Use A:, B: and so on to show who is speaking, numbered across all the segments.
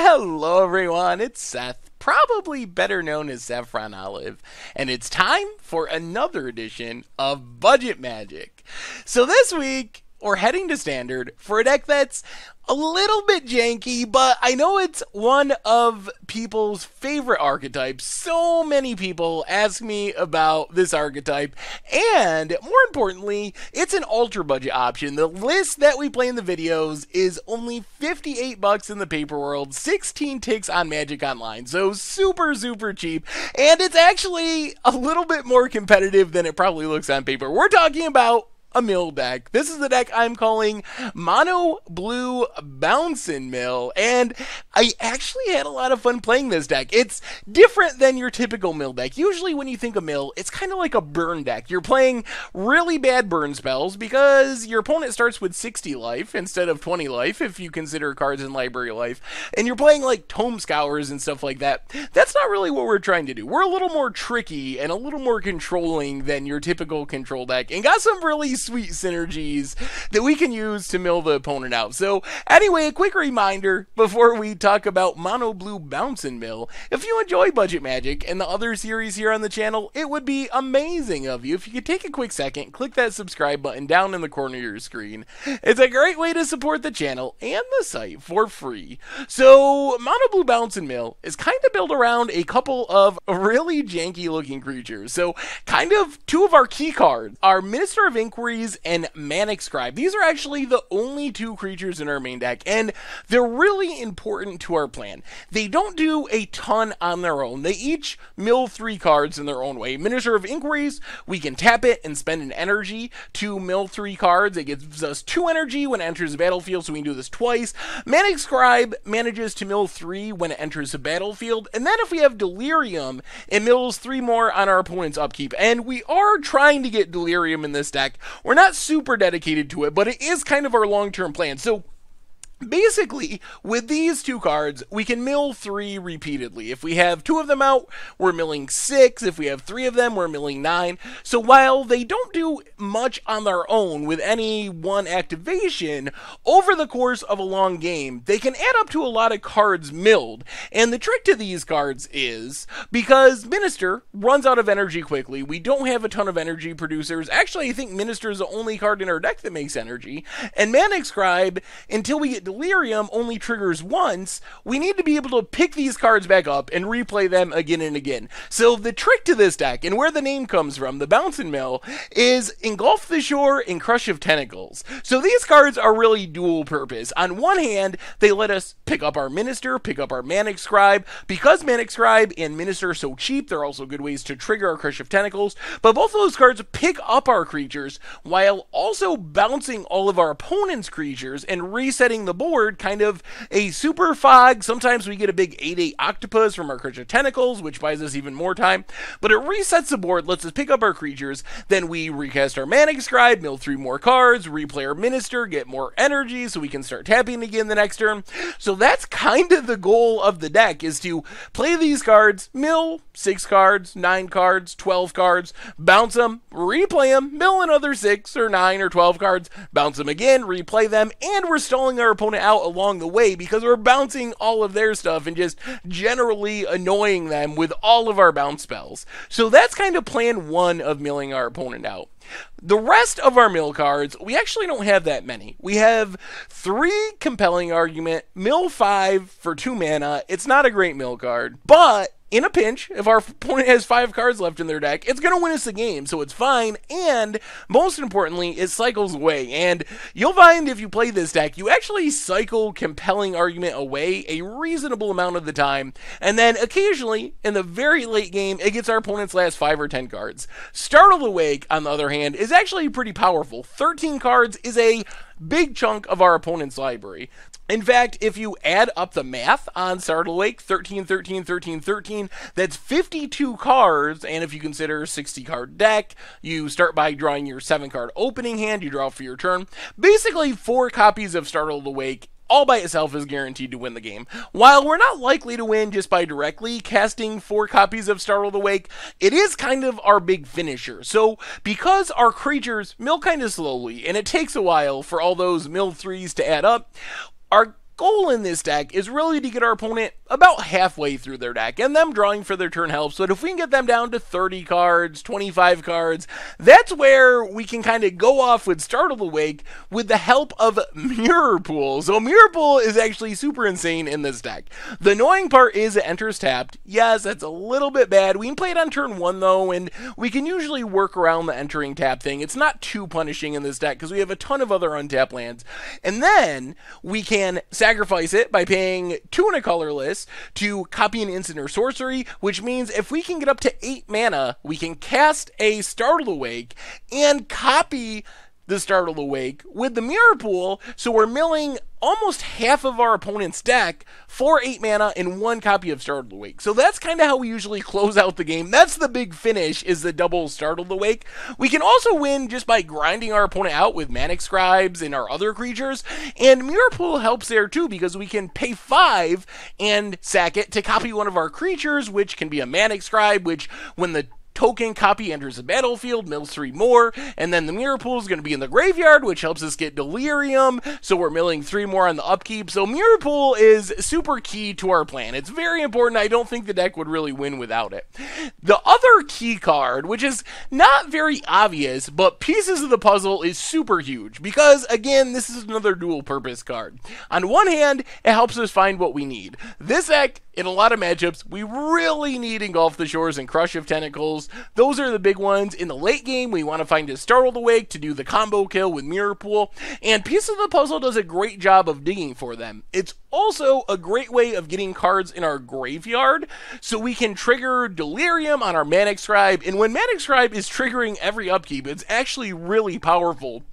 A: Hello everyone, it's Seth, probably better known as Saffron Olive, and it's time for another edition of Budget Magic. So this week, we're heading to Standard for a deck that's a little bit janky, but I know it's one of people's favorite archetypes. So many people ask me about this archetype, and more importantly, it's an ultra budget option. The list that we play in the videos is only $58 in the paper world, 16 ticks on Magic Online, so super cheap, and it's actually a little bit more competitive than it probably looks on paper. We're talking about a mill deck. This is the deck I'm calling Mono Blue Bouncin' Mill, and I actually had a lot of fun playing this deck. It's different than your typical mill deck. Usually when you think of mill, it's kind of like a burn deck. You're playing really bad burn spells because your opponent starts with 60 life instead of 20 life if you consider cards in library life, and you're playing like Tome Scours and stuff like that. That's not really what we're trying to do. We're a little more tricky and a little more controlling than your typical control deck, and got some really sweet synergies that we can use to mill the opponent out. So anyway, a quick reminder before we talk about Mono Blue Bouncin' Mill. If you enjoy Budget Magic and the other series here on the channel, it would be amazing of you if you could take a quick second, click that subscribe button down in the corner of your screen. It's a great way to support the channel and the site for free. So Mono Blue Bouncin' Mill is kind of built around a couple of really janky looking creatures. So kind of two of our key cards are Minister of Inquiries and Manic Scribe. These are actually the only two creatures in our main deck, and they're really important to our plan. They don't do a ton on their own. They each mill 3 cards in their own way. Minister of Inquiries, we can tap it and spend an energy to mill 3 cards. It gives us 2 energy when it enters the battlefield, so we can do this twice. Manic Scribe manages to mill 3 when it enters the battlefield, and then if we have Delirium, it mills 3 more on our opponent's upkeep. And we are trying to get Delirium in this deck. We're not super dedicated to it, but it is kind of our long-term plan. So basically, with these 2 cards, we can mill 3 repeatedly. If we have 2 of them out, we're milling 6. If we have 3 of them, we're milling 9. So while they don't do much on their own with any one activation, over the course of a long game, they can add up to a lot of cards milled. And the trick to these cards is, because Minister runs out of energy quickly, we don't have a ton of energy producers. Actually, I think Minister is the only card in our deck that makes energy. And Manic Scribe, until we get Delirium, only triggers once. We need to be able to pick these cards back up and replay them again and again. So the trick to this deck, and where the name comes from, the Bouncin' Mill, is Engulf the Shore and Crush of Tentacles. So these cards are really dual purpose. On one hand, they let us pick up our Minister, pick up our Manic Scribe. Because Manic Scribe and Minister are so cheap, they're also good ways to trigger our Crush of Tentacles. But both of those cards pick up our creatures while also bouncing all of our opponent's creatures and resetting the board, kind of a super fog. Sometimes we get a big 8/8 octopus from our Crush of Tentacles, which buys us even more time, but it resets the board, lets us pick up our creatures, then we recast our Manic Scribe, mill 3 more cards, replay our Minister, get more energy so we can start tapping again the next turn. So that's kind of the goal of the deck, is to play these cards, mill 6 cards, 9 cards, 12 cards, bounce them, replay them, mill another 6 or 9 or 12 cards, bounce them again, replay them, and we're stalling our opponent out along the way because we're bouncing all of their stuff and just generally annoying them with all of our bounce spells. So that's kind of plan 1 of milling our opponent out. The rest of our mill cards, we actually don't have that many. We have 3 Compelling Argument, mill 5 for 2 mana. It's not a great mill card, but in a pinch, if our opponent has 5 cards left in their deck, it's going to win us the game, so it's fine, and most importantly, it cycles away. And you'll find if you play this deck, you actually cycle Compelling Argument away a reasonable amount of the time, and then occasionally, in the very late game, it gets our opponent's last 5 or 10 cards. Startled Awake, on the other hand, is actually pretty powerful. 13 cards is a big chunk of our opponent's library. In fact, if you add up the math on Startled Awake, 13, 13, 13, 13, that's 52 cards, and if you consider a 60-card deck, you start by drawing your 7-card opening hand, you draw for your turn. Basically, 4 copies of Startled Awake all by itself is guaranteed to win the game. While we're not likely to win just by directly casting 4 copies of Startled Awake, it is kind of our big finisher. So because our creatures mill kind of slowly, and it takes a while for all those mill 3s to add up, our goal in this deck is really to get our opponent about halfway through their deck, and them drawing for their turn helps. But if we can get them down to 30 cards, 25 cards, that's where we can kind of go off with Startle the Wake with the help of Mirror Pool. So Mirror Pool is actually super insane in this deck. The annoying part is it enters tapped. Yes, that's a little bit bad. We can play it on turn 1 though, and we can usually work around the entering tap thing. It's not too punishing in this deck because we have a ton of other untapped lands. And then we can sacrifice it by paying 2 and a colorless to copy an instant or sorcery, which means if we can get up to 8 mana, we can cast a Startle Awake and copy the Startle Awake with the Mirror Pool, so we're milling almost half of our opponent's deck for 8 mana and 1 copy of Startle Awake. So that's kind of how we usually close out the game. That's the big finish, is the double Startle Awake. We can also win just by grinding our opponent out with Manic Scribes and our other creatures, and Mirror Pool helps there too because we can pay 5 and sack it to copy one of our creatures, which can be a Manic Scribe, which when the token copy enters the battlefield, mills 3 more, and then the Mirror Pool is going to be in the graveyard, which helps us get Delirium, so we're milling 3 more on the upkeep. So Mirror Pool is super key to our plan. It's very important. I don't think the deck would really win without it. The other key card, which is not very obvious, but Pieces of the Puzzle is super huge, because again, this is another dual purpose card. On one hand, it helps us find what we need. This deck, in a lot of matchups, we really need Engulf the Shores and Crush of Tentacles. Those are the big ones. In the late game, we want to find a Startle Awake to do the combo kill with Mirror Pool, and Piece of the Puzzle does a great job of digging for them. It's also a great way of getting cards in our graveyard, so we can trigger Delirium on our Manic Scribe, and when Manic Scribe is triggering every upkeep, it's actually really powerful.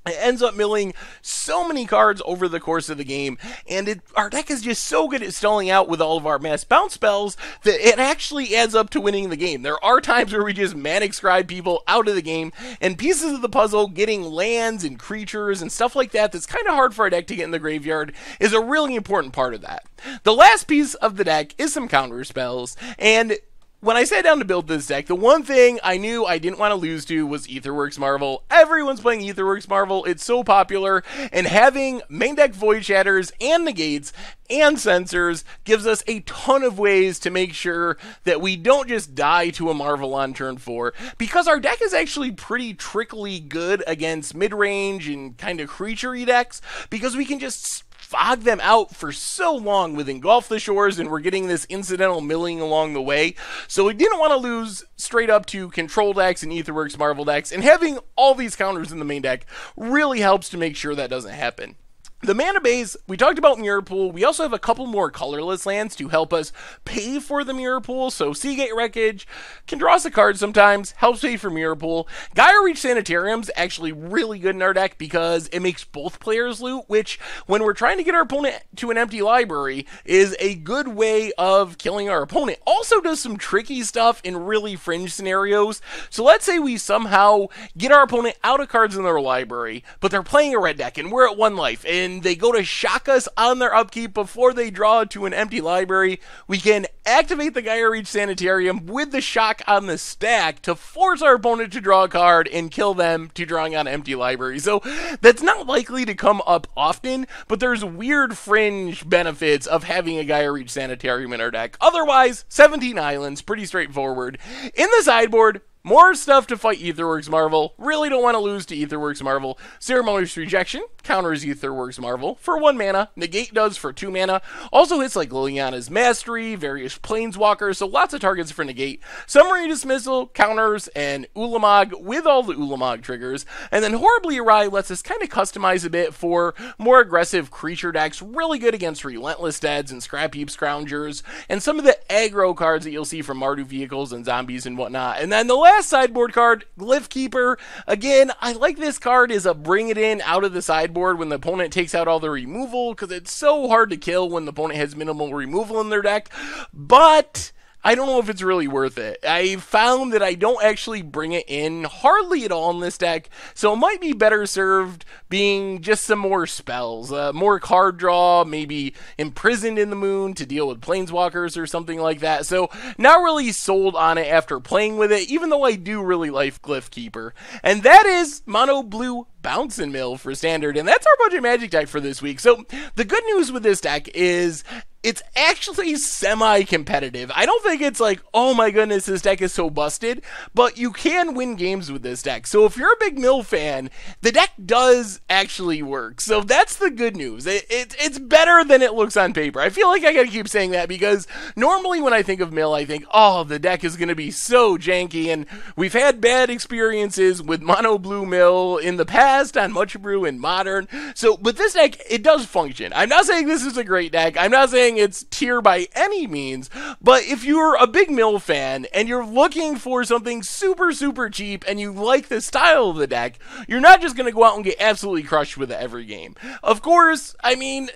A: It ends up milling so many cards over the course of the game, and our deck is just so good at stalling out with all of our mass bounce spells that it actually adds up to winning the game. There are times where we just Manic Scribe people out of the game, and Pieces of the Puzzle, getting lands and creatures and stuff like that that's kind of hard for our deck to get in the graveyard, is a really important part of that. The last piece of the deck is some Counterspells, and when I sat down to build this deck, the one thing I knew I didn't want to lose to was Aetherworks Marvel. Everyone's playing Aetherworks Marvel. It's so popular, and having main deck Void Shatters and Negates and Censors gives us a ton of ways to make sure that we don't just die to a Marvel on turn 4, because our deck is actually pretty trickly good against mid-range and kind of creature-y decks, because we can just fog them out for so long with Engulf the Shores, and we're getting this incidental milling along the way. So we didn't want to lose straight up to control decks and Aetherworks Marvel decks, and having all these counters in the main deck really helps to make sure that doesn't happen. The mana base, we talked about Mirror Pool. We also have a couple more colorless lands to help us pay for the Mirror Pool. So Seagate Wreckage can draw us a card sometimes, helps pay for Mirror Pool. Gaia Reach Sanitarium's actually really good in our deck because it makes both players loot, which when we're trying to get our opponent to an empty library is a good way of killing our opponent. Also does some tricky stuff in really fringe scenarios. So let's say we somehow get our opponent out of cards in their library, but they're playing a red deck and we're at 1 life, and they go to shock us on their upkeep before they draw to an empty library. We can activate the Gaia Reach Sanitarium with the shock on the stack to force our opponent to draw a card and kill them to drawing on an empty library. So that's not likely to come up often, but there's weird fringe benefits of having a Gaia Reach Sanitarium in our deck. Otherwise, 17 islands, pretty straightforward. In the sideboard, more stuff to fight Aetherworks Marvel. Really don't want to lose to Aetherworks Marvel. Ceremonious Rejection counters Aetherworks Marvel for 1 mana. Negate does for 2 mana. Also hits like Liliana's Mastery, various Planeswalkers, so lots of targets for Negate. Summary Dismissal counters and Ulamog with all the Ulamog triggers. And then Horribly Awry lets us kind of customize a bit for more aggressive creature decks. Really good against Relentless Deads and Scrap Heap Scroungers, and some of the aggro cards that you'll see from Mardu vehicles and zombies and whatnot. And then the last sideboard card, Glyph Keeper. Again, I like this card as a bring it in out of the sideboard when the opponent takes out all the removal, because it's so hard to kill when the opponent has minimal removal in their deck. But I don't know if it's really worth it. I found that I don't actually bring it in hardly at all in this deck, so it might be better served being just some more spells, more card draw, maybe Imprisoned in the Moon to deal with planeswalkers or something like that. So not really sold on it after playing with it, even though I do really like Glyph Keeper. And that is Mono Blue Bounce and Mill for Standard, and that's our Budget Magic deck for this week. So the good news with this deck is it's actually semi-competitive. I don't think it's like, oh my goodness, this deck is so busted, but you can win games with this deck. So if you're a big Mill fan, the deck does actually work. So that's the good news. It's better than it looks on paper. I feel like I gotta keep saying that because normally when I think of Mill, I think, oh, the deck is gonna be so janky, and we've had bad experiences with Mono Blue Mill in the past on Much Brew and Modern. So with this deck, it does function. I'm not saying this is a great deck. I'm not saying it's tier by any means, but if you're a big Mill fan and you're looking for something super, super cheap and you like the style of the deck, you're not just going to go out and get absolutely crushed with it every game. Of course, I mean,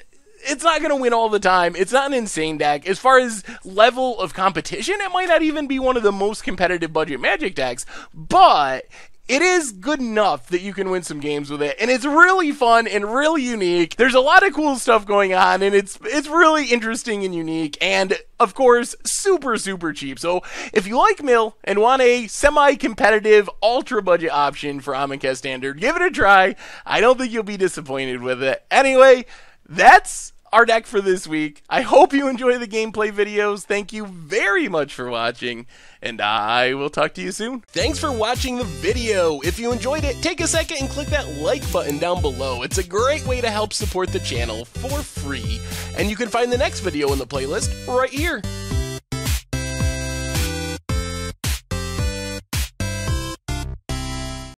A: it's not going to win all the time. It's not an insane deck. As far as level of competition, it might not even be one of the most competitive Budget Magic decks, but it is good enough that you can win some games with it, and it's really fun and really unique. There's a lot of cool stuff going on, and it's really interesting and unique, and of course, super, super cheap. So if you like Mill and want a semi-competitive, ultra-budget option for Amonkhet Standard, give it a try. I don't think you'll be disappointed with it. Anyway, that's our deck for this week. I hope you enjoy the gameplay videos. Thank you very much for watching, and I will talk to you soon. Thanks for watching the video. If you enjoyed it, take a second and click that like button down below. It's a great way to help support the channel for free, and you can find the next video in the playlist right here.